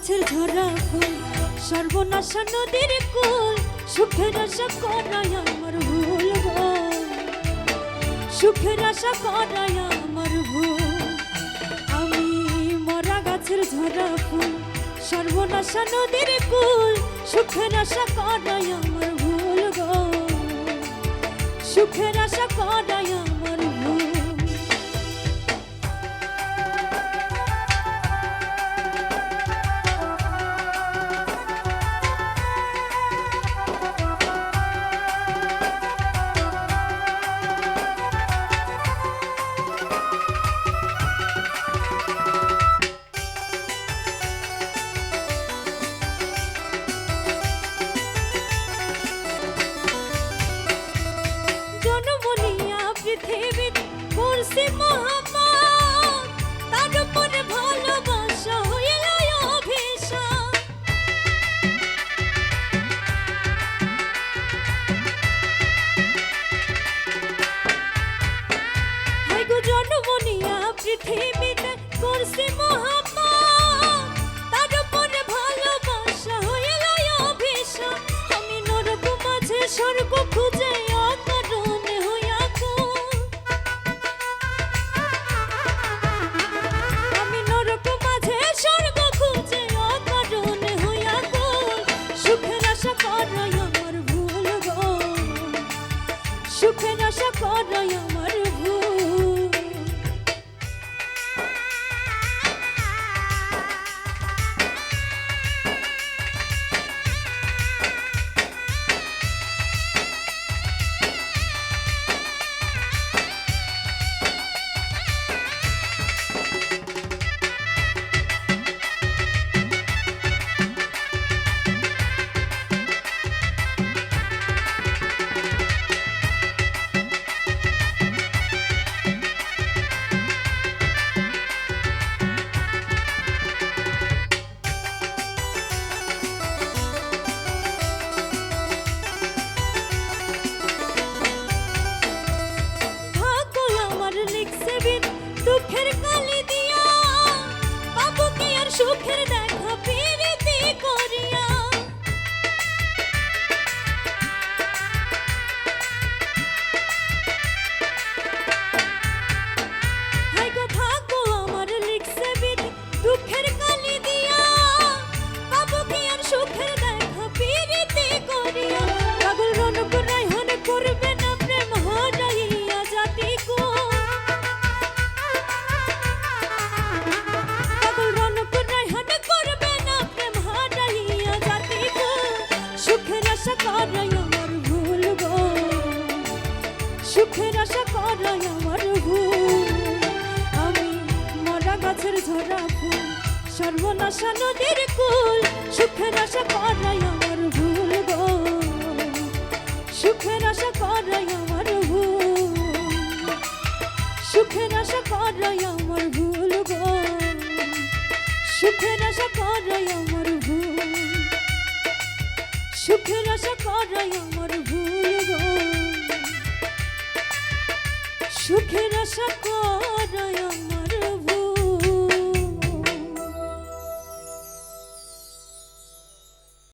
গাছের ঝরা ফুল সর্বনাশা নদীর কুল সুখের আশা করাই আমার ভুল গো সুখের আশা করাই আমার ভুল আমি মরা গাছের ঝরা ফুল সর্বনাশা নদীর কুল সুখের আশা করাই আমার ভুল গো সুখের আশা করাই আমার ভুল পৃথিবীতে করছি মহাপাপ তার উপরে ভালোবাসা হইল অভিশাপ হায় গো জন্ম নিয়া পৃথিবীতে করছি মহাপাপ তার উপরে ভালোবাসা হইল অভিশাপ আমি নরক মাঝে স্বর্গ খুঁজে অকারণে হইয়া সুখের আশা করাই আমার ভুল দুঃখের কালি দিয়া পাবো কি আর সুখের দেখা প্রীতি করিয়া হায় গো থাকো আমার লিখছে বিধি দুঃখের কালি দিয়া পাবো কি আর সুখের দেখা প্রীতি করিয়া পাগল রনক রায়হান করবে না প্রেম হারাইয়া জাতি গো সুখের আশা করাই আমার ভুল আমি মরা গাছের ঝরা ফুল সর্বনাশা নদীর কুল সুখের আশা করাই আমার ভুল গো সুখের আশা করাই আমার ভুল সুখের আশা করাই আমার ভুল গো সুখের আশা করাই আমার ভুল সুখের আশা করাই আমার ভুল গো সুখের আশা করাই